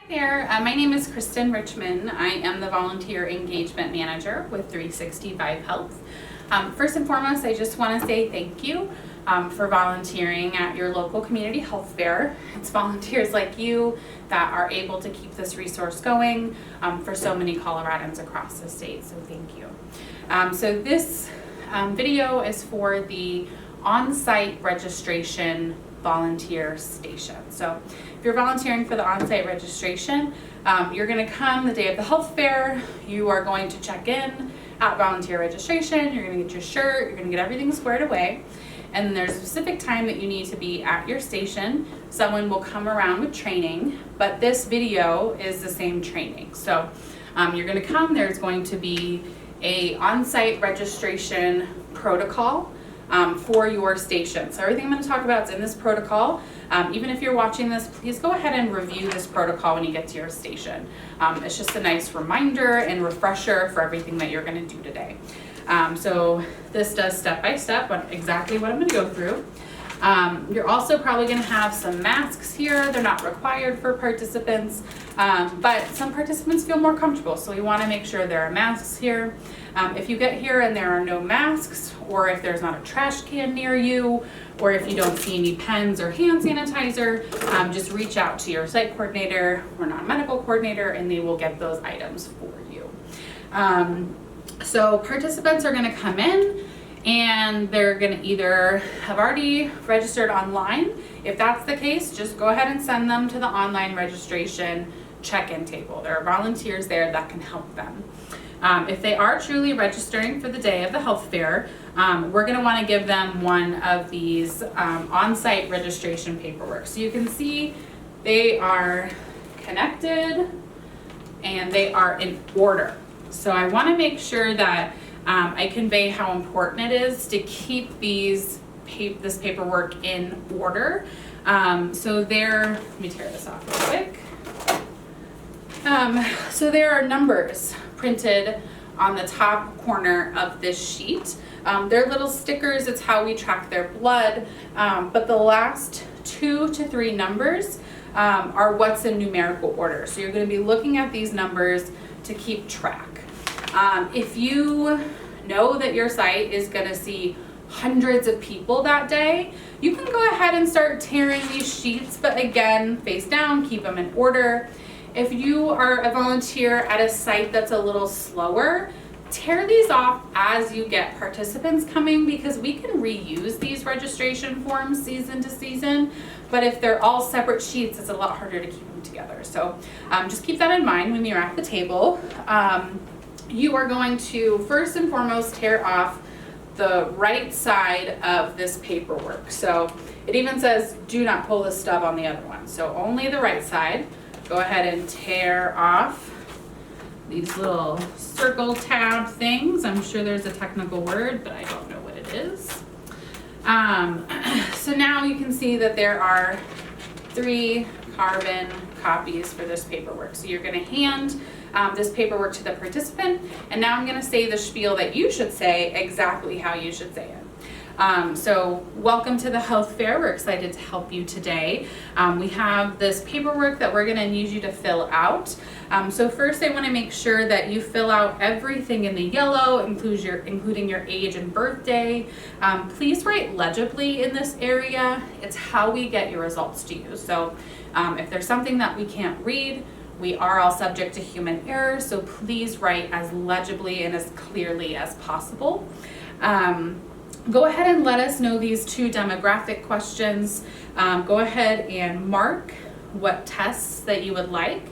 Hi there, my name is Kristen Richmond. I am the Volunteer Engagement Manager with 365 Health. First and foremost, I just want to say thank you for volunteering at your local community health fair. It's volunteers like you that are able to keep this resource going for so many Coloradans across the state, so thank you. So this video is for the on-site registration volunteer station. So if you're volunteering for the on-site registration, you're going to come the day of the health fair. You are going to check in at volunteer registration. You're going to get your shirt. You're going to get everything squared away. And then there's a specific time that you need to be at your station. Someone will come around with training, but this video is the same training. So you're going to come. There's going to be a on-site registration protocol for your station. So everything I'm going to talk about is in this protocol. Even if you're watching this, please go ahead and review this protocol when you get to your station. It's just a nice reminder and refresher for everything that you're going to do today. So this does step by step exactly what I'm going to go through. You're also probably going to have some masks here. They're not required for participants, but some participants feel more comfortable, so we want to make sure there are masks here. If you get here and there are no masks, or if there's not a trash can near you, or if you don't see any pens or hand sanitizer, just reach out to your site coordinator or non-medical coordinator and they will get those items for you. So participants are going to come in and they're going to either have already registered online. If that's the case, just go ahead and send them to the online registration check-in table. There are volunteers there that can help them. If they are truly registering for the day of the health fair, we're going to want to give them one of these on-site registration paperwork. So you can see they are connected and they are in order. So I want to make sure that I convey how important it is to keep this paperwork in order. So let me tear this off real quick. So there are numbers printed on the top corner of this sheet. They're little stickers. It's how we track their blood. But the last 2 to 3 numbers are what's in numerical order. So you're going to be looking at these numbers to keep track. If you know that your site is going to see hundreds of people that day, you can go ahead and start tearing these sheets, but again, face down, keep them in order. If you are a volunteer at a site that's a little slower, tear these off as you get participants coming, because we can reuse these registration forms season to season, but if they're all separate sheets, it's a lot harder to keep them together. So just keep that in mind when you're at the table. You are going to first and foremost tear off the right side of this paperwork. So it even says do not pull the stub on the other one, so only the right side. Go ahead and tear off these little circle tab things. I'm sure there's a technical word, but I don't know what it is. So now you can see that there are 3 carbon copies for this paperwork. So you're going to hand this paperwork to the participant, and now I'm going to say the spiel that you should say exactly how you should say it. So welcome to the health fair. We're excited to help you today. We have this paperwork that we're going to need you to fill out. So first I want to make sure that you fill out everything in the yellow, including your age and birthday. Please write legibly in this area. It's how we get your results to you. So if there's something that we can't read, we are all subject to human error, so please write as legibly and as clearly as possible. Go ahead and let us know these 2 demographic questions. Go ahead and mark what tests that you would like.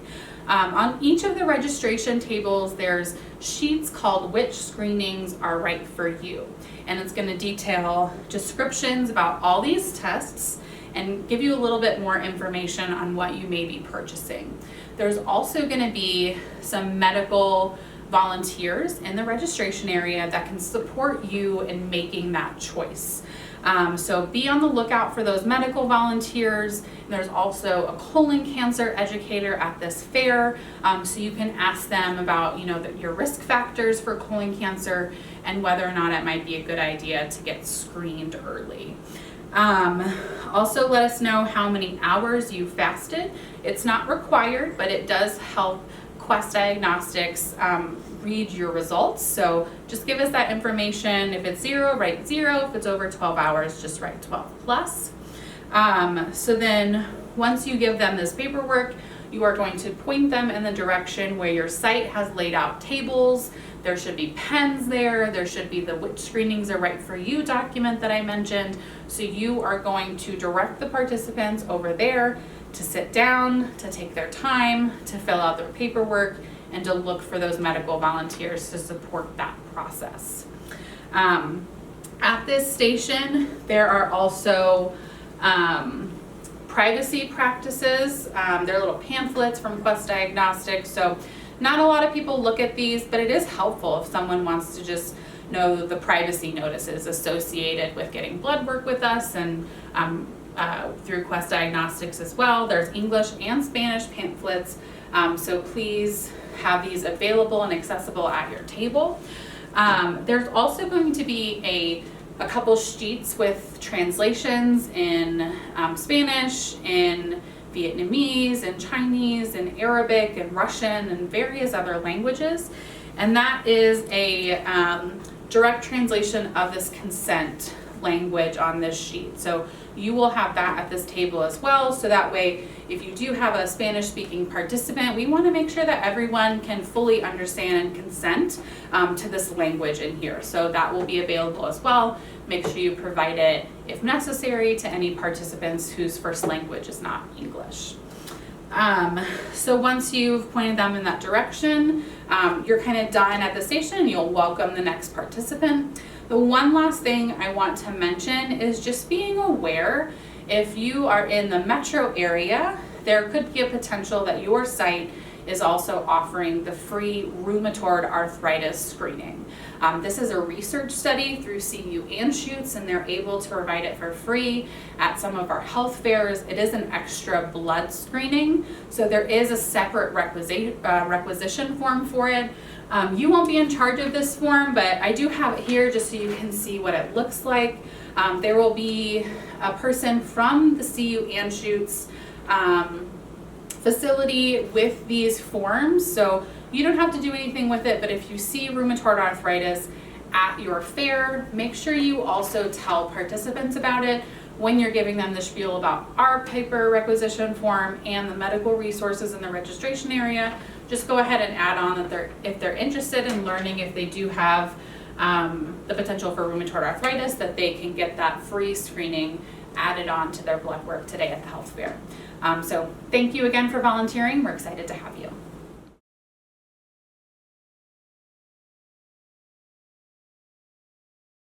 On each of the registration tables, there's sheets called which screenings are right for you. And it's going to detail descriptions about all these tests and give you a little bit more information on what you may be purchasing. There's also going to be some medical volunteers in the registration area that can support you in making that choice. So be on the lookout for those medical volunteers. There's also a colon cancer educator at this fair, so you can ask them about your risk factors for colon cancer and whether or not it might be a good idea to get screened early. Also let us know how many hours you fasted. It's not required, but it does help Quest Diagnostics read your results. So just give us that information. If it's 0, write 0. If it's over 12 hours, just write 12 plus. So then once you give them this paperwork, you are going to point them in the direction where your site has laid out tables. There should be pens there. There should be the which screenings are right for you document that I mentioned. So you are going to direct the participants over there to sit down, to take their time, to fill out their paperwork, and to look for those medical volunteers to support that process. At this station, there are also privacy practices. They're little pamphlets from Quest Diagnostics. So not a lot of people look at these, but it is helpful if someone wants to just know the privacy notices associated with getting blood work with us and through Quest Diagnostics as well. There's English and Spanish pamphlets. So please have these available and accessible at your table. There's also going to be a couple sheets with translations in Spanish, in Vietnamese, and Chinese, and Arabic, and Russian, and various other languages. And that is a direct translation of this consent language on this sheet. So you will have that at this table as well. So that way, if you do have a Spanish speaking participant, we want to make sure that everyone can fully understand and consent to this language in here. So that will be available as well. Make sure you provide it, if necessary, to any participants whose first language is not English. So once you've pointed them in that direction, you're kind of done at the station and you'll welcome the next participant. The one last thing I want to mention is just being aware if you are in the metro area, there could be a potential that your site is also offering the free rheumatoid arthritis screening. This is a research study through CU Anschutz, and they're able to provide it for free at some of our health fairs. It is an extra blood screening, so there is a separate requisition form for it. You won't be in charge of this form, but I do have it here just so you can see what it looks like. There will be a person from the CU Anschutz facility with these forms, so you don't have to do anything with it, but if you see rheumatoid arthritis at your fair, make sure you also tell participants about it when you're giving them the spiel about our paper requisition form and the medical resources in the registration area. Just go ahead and add on that if they're interested in learning if they do have the potential for rheumatoid arthritis, that they can get that free screening added on to their blood work today at the health fair. So thank you again for volunteering. We're excited to have you.